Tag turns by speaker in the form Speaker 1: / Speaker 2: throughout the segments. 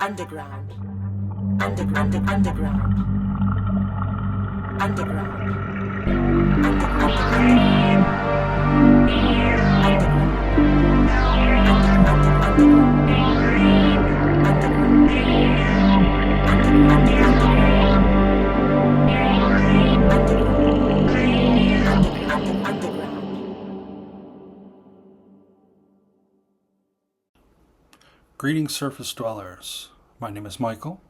Speaker 1: Underground. Underground. Underground. Underground.
Speaker 2: Greetings, surface dwellers. My name is Michael,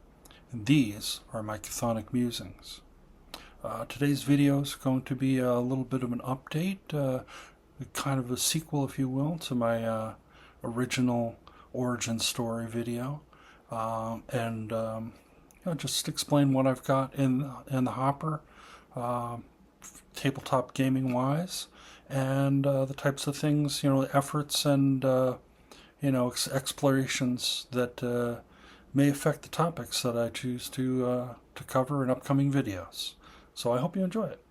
Speaker 2: and these are my chthonic musings. Today's video is going to be a little bit of an update, kind of a sequel, if you will, to my original origin story video, and just explain what I've got in the hopper, tabletop gaming wise, and the types of things, efforts and explorations that may affect the topics that I choose to cover in upcoming videos. So I hope you enjoy it.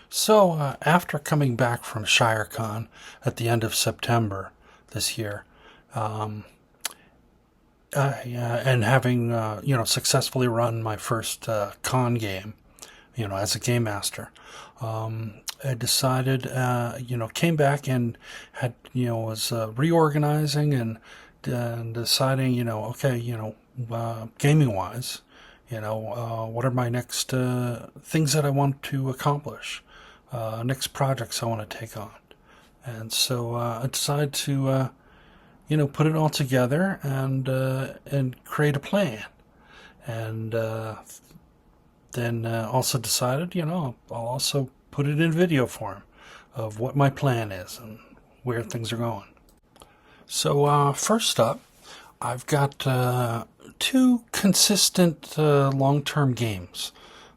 Speaker 2: So after coming back from ShireCon at the end of September this year, and having successfully run my first con game, as a game master, I decided, came back and had, was reorganizing and deciding, gaming wise, what are my next things that I want to accomplish, next projects I want to take on. And so I decided to, put it all together and create a plan. And then also decided, I'll also put it in video form of what my plan is and where things are going. So first up, I've got two consistent long-term games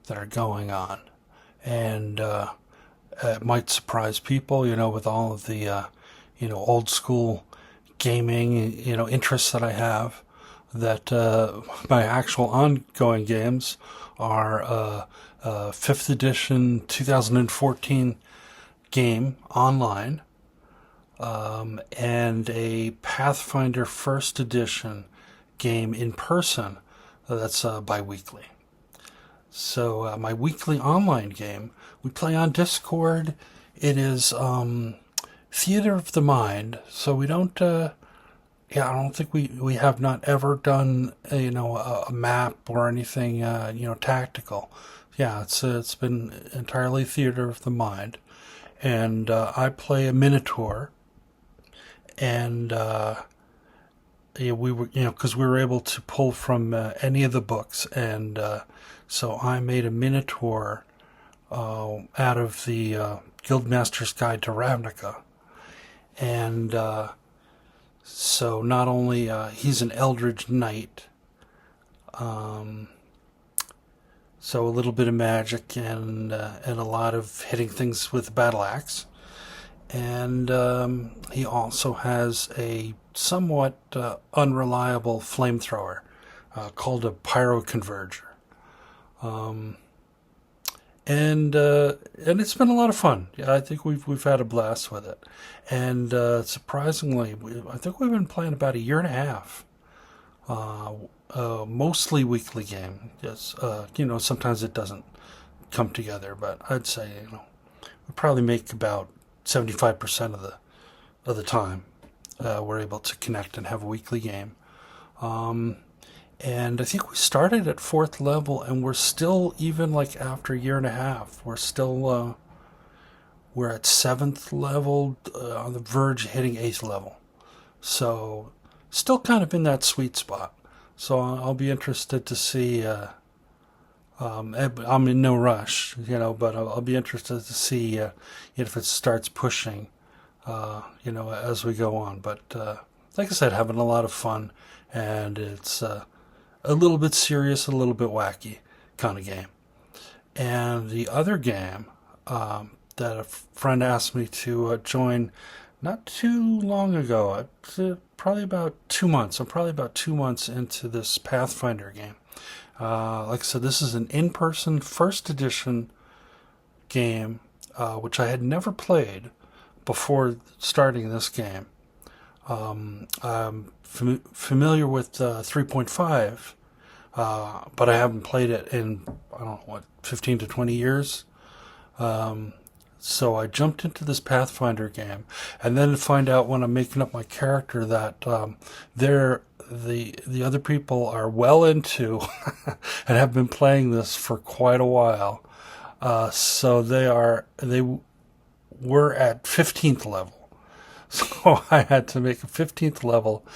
Speaker 2: that are going on, and it might surprise people, with all of the old school gaming interests that I have, that my actual ongoing games are 5th edition 2014 game online, and a Pathfinder 1st edition game in person that's bi-weekly. So my weekly online game, we play on Discord. It is Theater of the Mind, so we don't I don't think we have not ever done a map or anything tactical. Yeah, it's been entirely Theater of the Mind, and I play a Minotaur, and we were because we were able to pull from any of the books, and so I made a Minotaur out of the Guildmaster's Guide to Ravnica, and so not only he's an Eldritch Knight, so a little bit of magic and a lot of hitting things with the battle axe, and he also has a somewhat unreliable flamethrower called a pyroconverger, and it's been a lot of fun. Yeah, I think we've had a blast with it, and surprisingly, I think we've been playing about a year and a half. Mostly weekly game. Yes, sometimes it doesn't come together, but I'd say we probably make about 75% of the time we're able to connect and have a weekly game. And I think we started at 4th level, and we're still, even like after a year and a half, we're still we're at 7th level, on the verge of hitting 8th level. So still kind of in that sweet spot. So I'll be interested to see. I'm in no rush, but I'll be interested to see if it starts pushing, as we go on. But like I said, having a lot of fun, and it's a little bit serious, a little bit wacky kind of game. And the other game that a friend asked me to join not too long ago, probably about 2 months. I'm probably about 2 months into this Pathfinder game. Like I said, this is an in-person 1st edition game, which I had never played before starting this game. I'm familiar with 3.5, but I haven't played it in, I don't know, what, 15 to 20 years. So I jumped into this Pathfinder game, and then to find out when I'm making up my character that the other people are well into and have been playing this for quite a while. So they were at 15th level. So I had to make a 15th level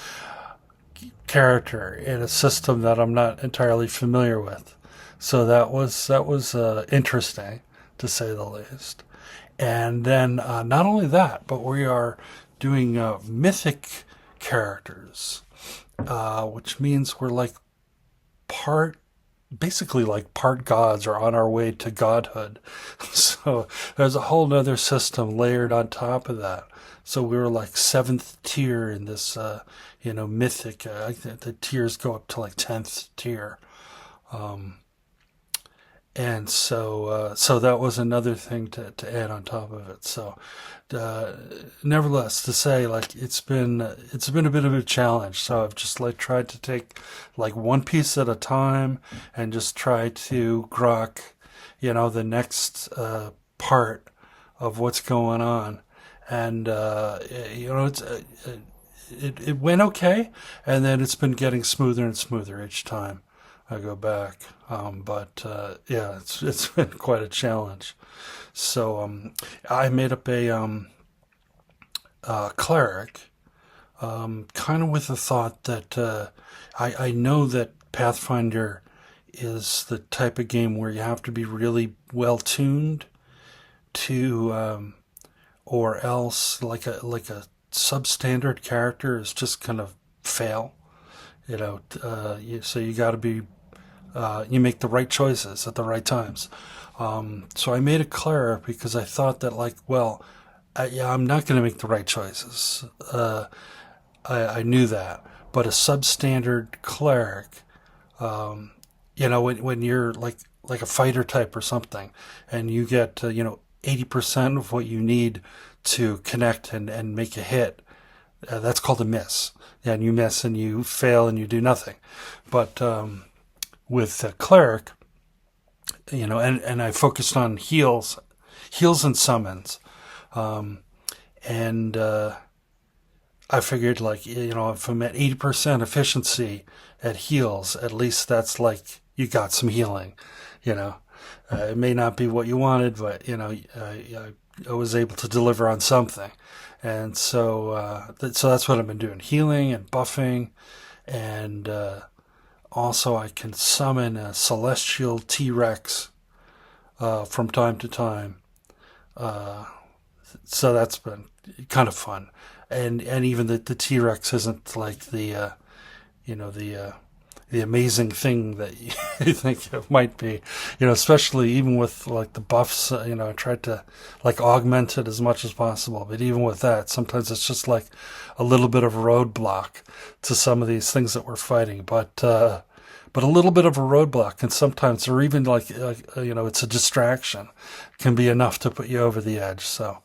Speaker 2: character in a system that I'm not entirely familiar with. So that was interesting, to say the least. And then not only that, but we are doing mythic characters, which means we're like part, basically like part gods, or on our way to godhood. So there's a whole nother system layered on top of that. So we were like seventh tier in this, mythic. I think the tiers go up to like 10th tier. And so that was another thing to add on top of it. So, uh, nevertheless, to say, like, it's been a bit of a challenge. So I've just like tried to take like one piece at a time and just try to grok, the next part of what's going on. And it went okay, and then it's been getting smoother and smoother each time I go back. But yeah, it's been quite a challenge. So I made up a cleric, kind of with the thought that I know that Pathfinder is the type of game where you have to be really well tuned to, or else like a substandard character is just kind of fail. So you got to be you make the right choices at the right times. So I made a cleric because I thought that, like, well, yeah, I'm not going to make the right choices. I knew that, but a substandard cleric, when you're like a fighter type or something, and you get 80% of what you need to connect and make a hit, that's called a miss. Yeah, and you miss and you fail and you do nothing. But with a cleric, and I focused on heals and summons, and I figured, like, if I'm at 80% efficiency at heals, at least that's like you got some healing. You know, it may not be what you wanted, but I was able to deliver on something, and so that's what I've been doing: healing and buffing, and also I can summon a celestial T-Rex from time to time. Uh, so that's been kind of fun, and even the T-Rex isn't like you know the uh, the amazing thing that you think it might be. Especially even with like the buffs. I tried to like augment it as much as possible, but even with that, sometimes it's just like a little bit of a roadblock to some of these things that we're fighting. But a little bit of a roadblock, and sometimes, or even it's a distraction, can be enough to put you over the edge. So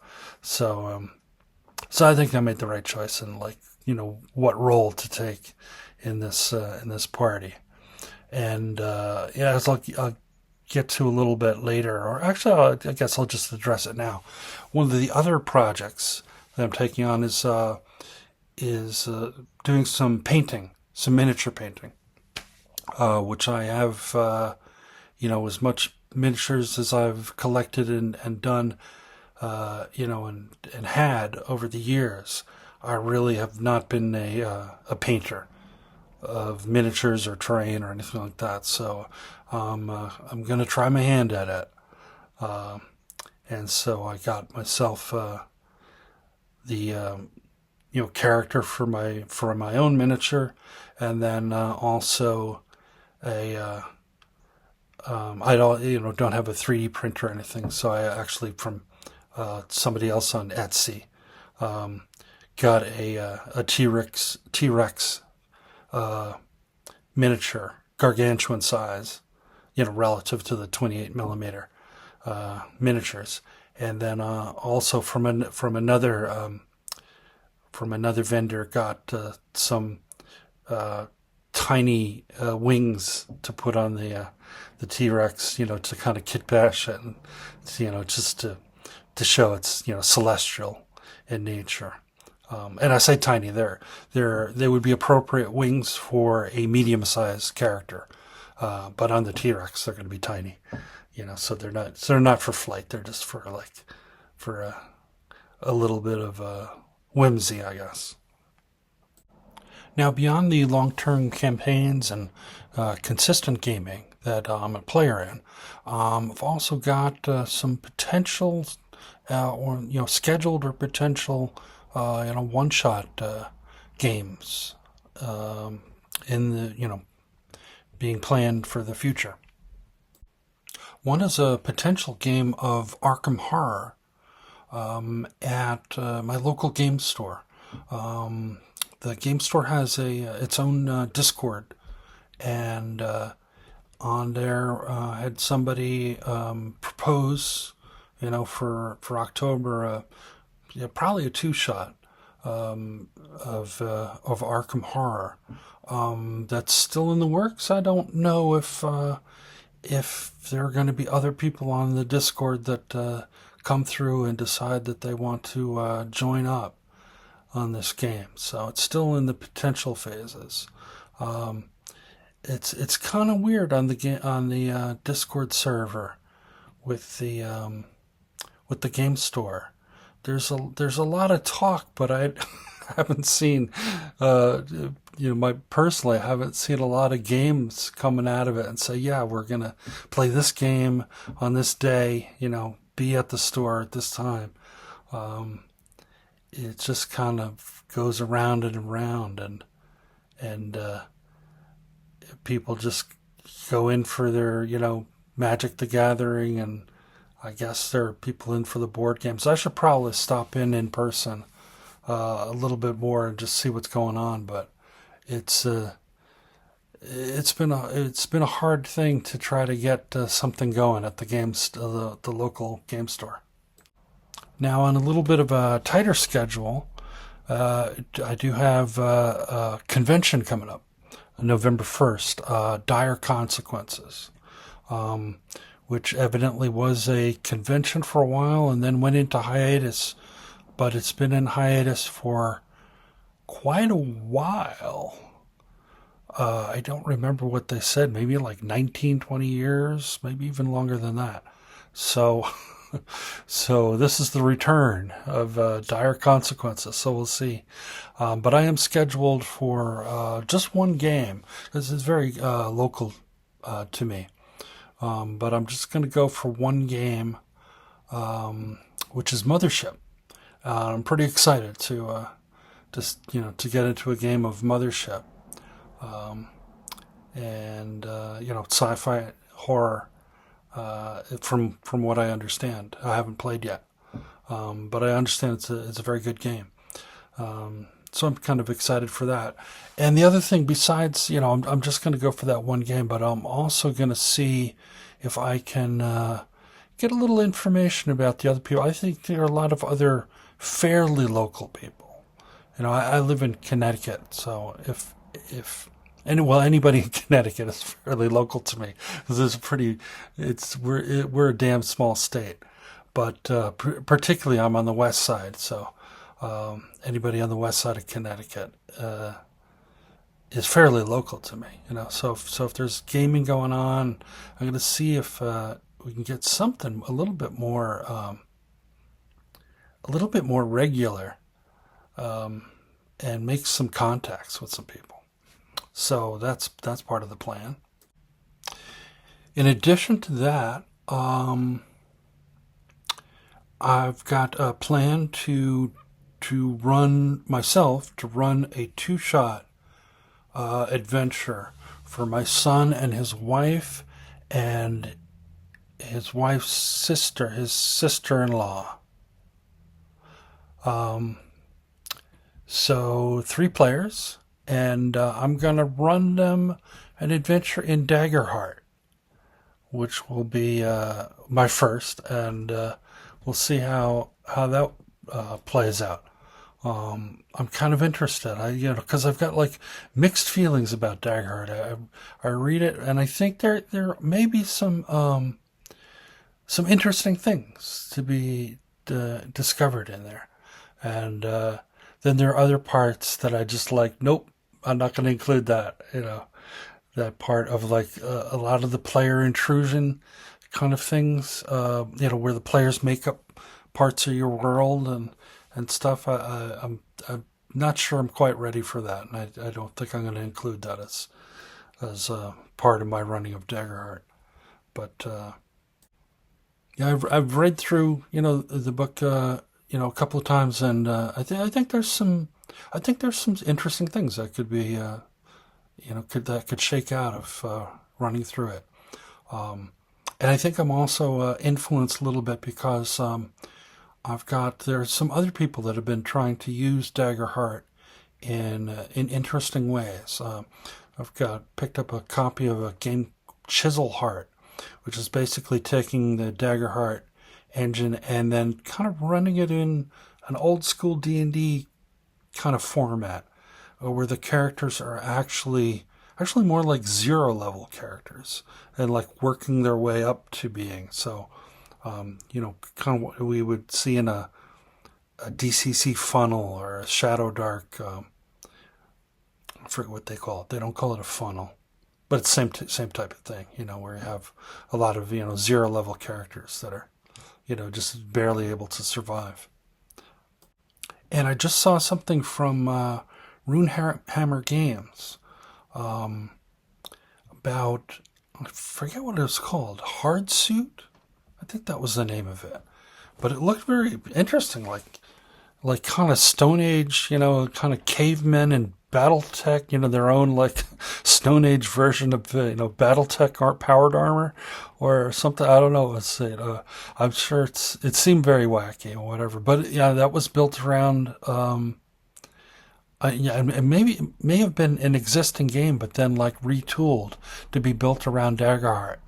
Speaker 2: I think I made the right choice in, like, what role to take in this party. And yeah, as I'll get to a little bit later, or actually, I guess I'll just address it now. One of the other projects that I'm taking on is doing some painting, some miniature painting, which I have, as much miniatures as I've collected and done, and had over the years. I really have not been a painter of miniatures or terrain or anything like that. So I'm going to try my hand at it. Uh, and so I got myself the character for my own miniature, and then also a I don't have a 3D printer or anything, so I actually, from somebody else on Etsy, um, got a T-Rex miniature, gargantuan size, relative to the 28 millimeter miniatures, and then also from another from another vendor got some tiny wings to put on the T-Rex, to kind of kit bash it, and just to show it's celestial in nature. And I say tiny. They would be appropriate wings for a medium-sized character, but on the T-Rex they're going to be tiny. So they're not for flight. They're just for a little bit of whimsy, I guess. Now, beyond the long-term campaigns and consistent gaming that I'm a player in, I've also got some potential, or scheduled or potential, one-shot games in the being planned for the future. One is a potential game of Arkham Horror at my local game store. The game store has its own Discord, and on there had somebody propose, for October, probably a two-shot of Arkham Horror. That's still in the works. I don't know if there are going to be other people on the Discord that come through and decide that they want to join up on this game. So it's still in the potential phases. It's kind of weird on the Discord server with the game store. There's a lot of talk, but I haven't seen personally I haven't seen a lot of games coming out of it and say, yeah, we're gonna play this game on this day, be at the store at this time. It just kind of goes around and around, and people just go in for their, Magic the Gathering, and I guess there are people in for the board games. I should probably stop in person a little bit more and just see what's going on. But it's been a hard thing to try to get something going at the local game store. Now, on a little bit of a tighter schedule, I do have a convention coming up, November 1st, Dire Consequences, which evidently was a convention for a while and then went into hiatus, but it's been in hiatus for quite a while. I don't remember what they said, maybe like 19, 20 years, maybe even longer than that. So this is the return of Dire Consequences, so we'll see. But I am scheduled for just one game. This is very local to me. But I'm just going to go for one game, which is Mothership. I'm pretty excited to get into a game of Mothership. Sci-fi horror. From what I understand, I haven't played yet, but I understand it's a very good game. So I'm kind of excited for that. And the other thing, besides, I'm just going to go for that one game, but I'm also going to see if I can get a little information about the other people. I think there are a lot of other fairly local people. I live in Connecticut, so anybody in Connecticut is fairly local to me, because we're a damn small state. But particularly, I'm on the west side, so anybody on the west side of Connecticut is fairly local to me. So if there's gaming going on, I'm going to see if we can get something a little bit more regular, and make some contacts with some people. So that's part of the plan. In addition to that, I've got a plan to run a two-shot adventure for my son and his wife and his wife's sister, his sister-in-law. So 3 players. And I'm going to run them an adventure in Daggerheart, which will be my first, and we'll see how that plays out. I'm kind of interested. Because I've got like mixed feelings about Daggerheart. I read it and I think there may be some interesting things to be discovered in there, and then there are other parts that I just like. Nope, I'm not going to include that. That part of like a lot of the player intrusion kind of things. Where the players make up parts of your world and stuff. I'm not sure I'm quite ready for that, and I don't think I'm going to include that as part of my running of Daggerheart. But yeah, I've read through the book a couple of times, and I think there's some interesting things that could be could shake out of running through it. And I think I'm also influenced a little bit because there's some other people that have been trying to use Daggerheart in interesting ways. I've got picked up a copy of a game Chiselheart, which is basically taking the Daggerheart engine and then kind of running it in an old school D&D kind of format, where the characters are actually more like zero level characters and like working their way up to being kind of what we would see in a DCC funnel or a Shadow Dark. I forget what they call it. They don't call it a funnel, but it's same type of thing. Where you have a lot of zero level characters that are just barely able to survive. And I just saw something from Runehammer Games about, I forget what it was called, Hard Suit. I think that was the name of it, but it looked very interesting, like kind of Stone Age, kind of cavemen and BattleTech, their own like Stone Age version of BattleTech art powered armor or something. I don't know. I'm sure it seemed very wacky or whatever, but yeah, that was built around. And maybe it may have been an existing game, but then like retooled to be built around Daggerheart.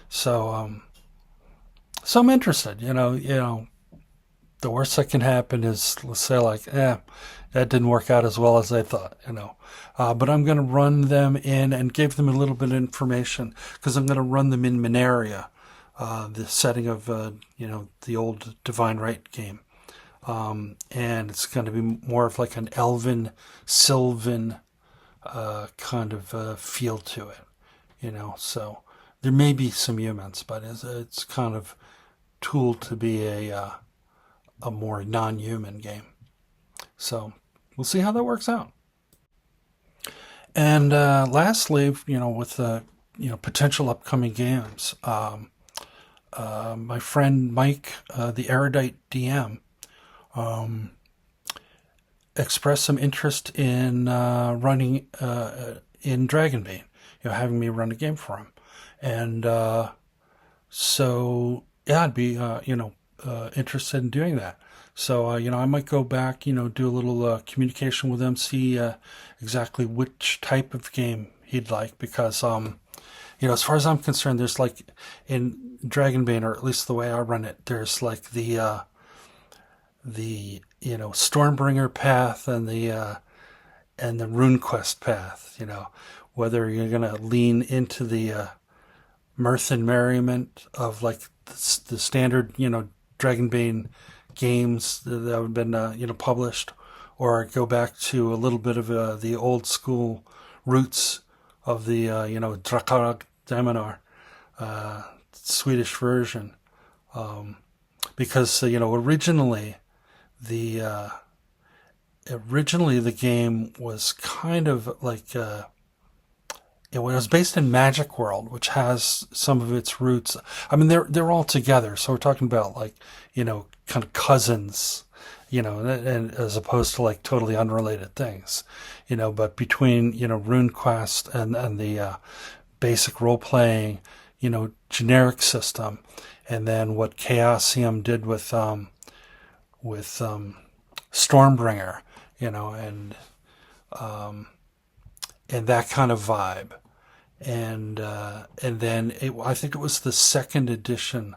Speaker 2: So I'm interested. The worst that can happen is, let's say, like, that didn't work out as well as I thought. But I'm going to run them in and give them a little bit of information because I'm going to run them in Minaria, the setting of the old Divine Right game. And it's going to be more of like an elven, sylvan kind of feel to it, So there may be some humans, but it's kind of tooled to be a more non-human game. So we'll see how that works out. And lastly, with the potential upcoming games, my friend Mike, the Erudite DM, expressed some interest in running in Dragonbane, having me run a game for him, and so yeah, I'd be interested in doing that. So I might go back, do a little communication with him, see exactly which type of game he'd like, because as far as I'm concerned, there's like in Dragonbane, or at least the way I run it, there's like the Stormbringer path and the RuneQuest path. Whether you're gonna lean into the mirth and merriment of like the standard Dragonbane games that have been published, or go back to a little bit of the old school roots of the Drakar Deminar Swedish version, because originally the game was kind of like it was based in Magic World, which has some of its roots. I mean, they're all together, so we're talking about like kind of cousins, and as opposed to like totally unrelated things, But between RuneQuest and the basic role playing, generic system, and then what Chaosium did with Stormbringer, and that kind of vibe, and then I think it was the second edition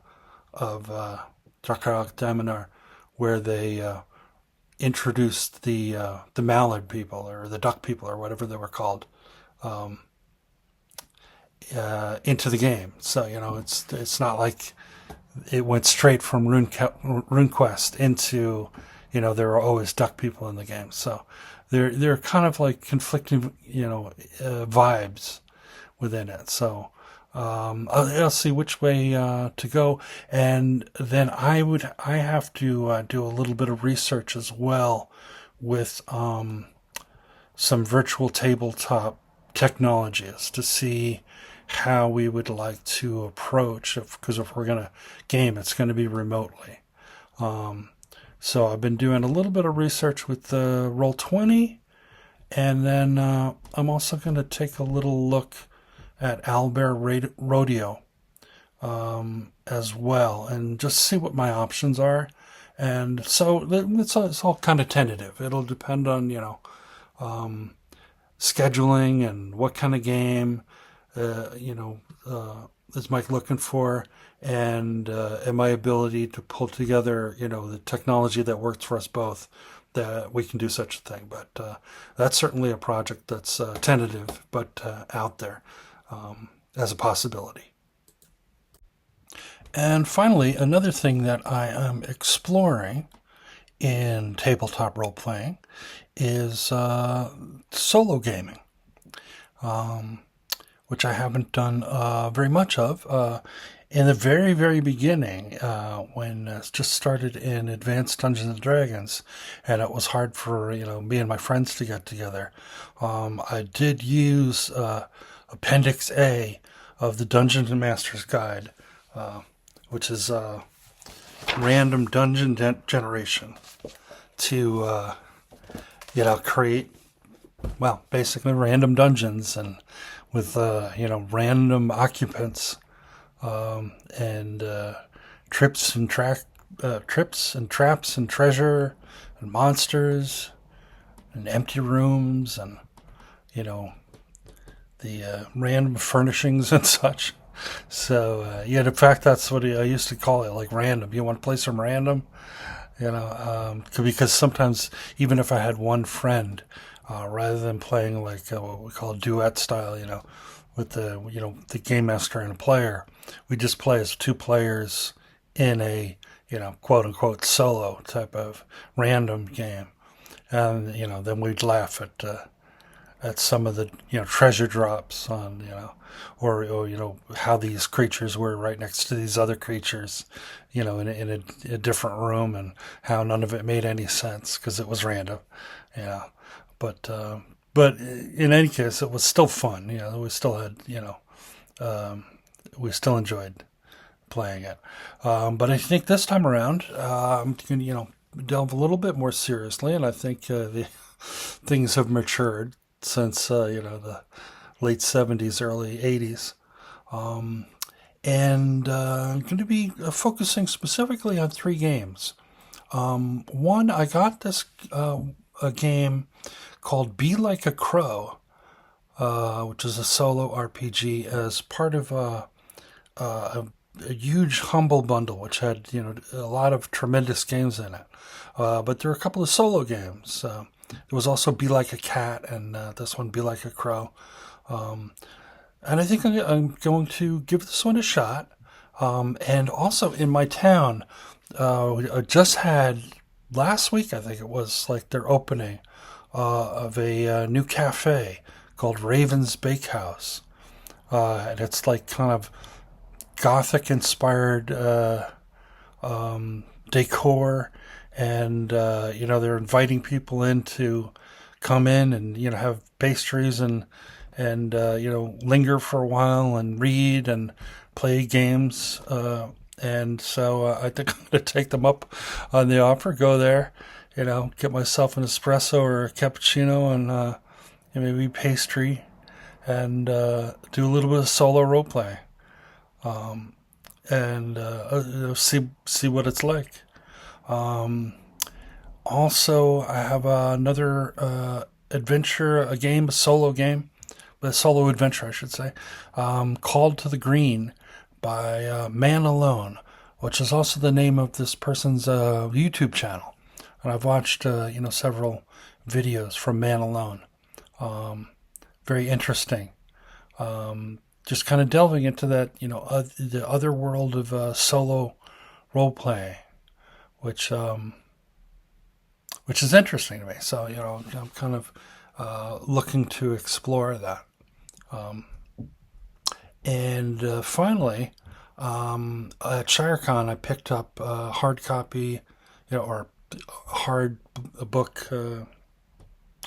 Speaker 2: of Drakar Deminar where they introduced the mallard people or the duck people or whatever they were called into the game. So it's not like it went straight from RuneQuest into, there are always duck people in the game. So they're kind of like conflicting, vibes within it. So I'll see which way to go, and then I have to do a little bit of research as well with some virtual tabletop technologies to see how we would like to approach, because if we're going to game, it's going to be remotely. So I've been doing a little bit of research with the Roll20, and then I'm also going to take a little look at Owlbear Rodeo as well, and just see what my options are. And so it's all kind of tentative. It'll depend on scheduling and what kind of game is Mike looking for, and my ability to pull together the technology that works for us both, that we can do such a thing. But that's certainly a project that's tentative, but out there as a possibility. And finally, another thing that I am exploring in tabletop role playing is solo gaming, which I haven't done very much of. In the very, very beginning, when it just started in Advanced Dungeons and Dragons, and it was hard for me and my friends to get together, I did use Appendix A of the Dungeon Master's Guide, which is random dungeon generation, to create, well, basically random dungeons, and with random occupants, and trips and traps and treasure and monsters and empty rooms, and the random furnishings and such. So in fact, that's what I used to call it, like random. You want to play some random, because sometimes even if I had one friend, rather than playing like what we call duet style, with the game master and a player, we just play as two players in a quote unquote solo type of random game, and then we'd laugh at some of the treasure drops on or how these creatures were right next to these other creatures in a different room, and how none of it made any sense because it was random. But in any case, it was still fun. We still had we still enjoyed playing it. But I think this time around, I'm going to delve a little bit more seriously, and I think the things have matured since the late 70s, early 80s. And I'm going to be focusing specifically on 3 games. One, I got this a game called Be Like a Crow, which is a solo RPG, as part of a huge Humble Bundle, which had a lot of tremendous games in it. But there are a couple of solo games. There was also Be Like a Cat, and this one, Be Like a Crow. And I think I'm going to give this one a shot. And also in my town, I just had last week, I think it was, like their opening of a new cafe called Raven's Bakehouse. And it's like kind of Gothic inspired decor, and they're inviting people in to come in and have pastries and linger for a while and read and play games, and so I think I'm going to take them up on the offer, go there, get myself an espresso or a cappuccino, and maybe pastry, and do a little bit of solo role play, and see what it's like. Also, I have another adventure, a solo game, a solo adventure, I should say, called To the Green by Man Alone, which is also the name of this person's YouTube channel. and I've watched several videos from Man Alone. Very interesting. Just kind of delving into that, the other world of solo role play, which which is interesting to me. So I'm kind of looking to explore that. And finally, at ShireCon, I picked up a hard copy, or hard book,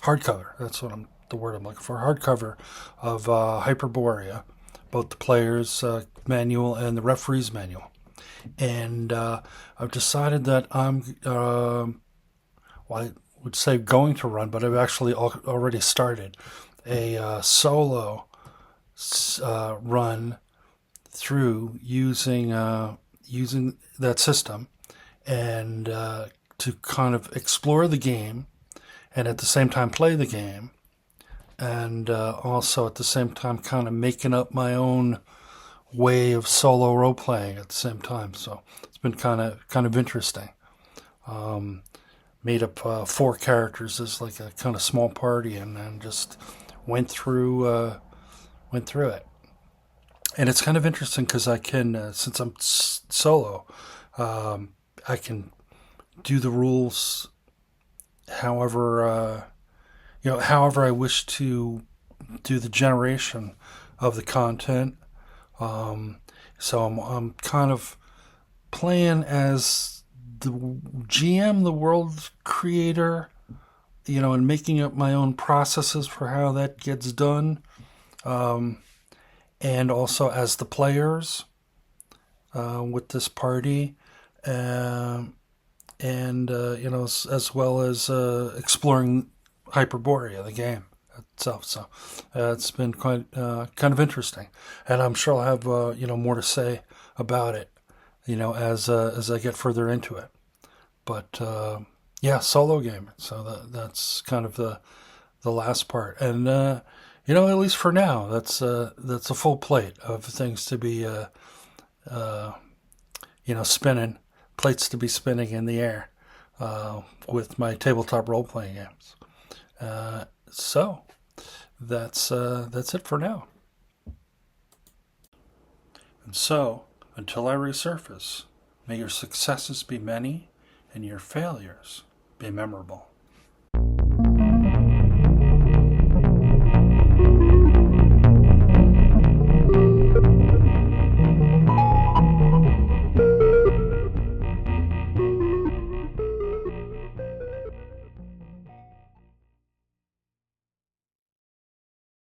Speaker 2: hardcover. That's the word I'm looking for. Hardcover of Hyperborea, both the player's manual and the referee's manual. And I've decided that I would say going to run, but I've actually already started a solo run through using that system, and to kind of explore the game and at the same time play the game, and also at the same time kind of making up my own way of solo role playing at the same time. So it's been kind of interesting. Made up 4 characters as like a kind of small party, and then just went through it. And it's kind of interesting because I can, since I'm solo, I can do the rules however however I wish to do the generation of the content. So I'm kind of playing as the GM, the world creator, and making up my own processes for how that gets done. And also as the players with this party, and as well as exploring Hyperborea, the game itself. So it's been quite kind of interesting, and I'm sure I'll have more to say about it, as I get further into it. But yeah, solo game. So that's kind of the last part, and at least for now, that's a full plate of things to be spinning, plates to be spinning in the air with my tabletop role playing games. So that's it for now. And so, until I resurface, may your successes be many and your failures be memorable.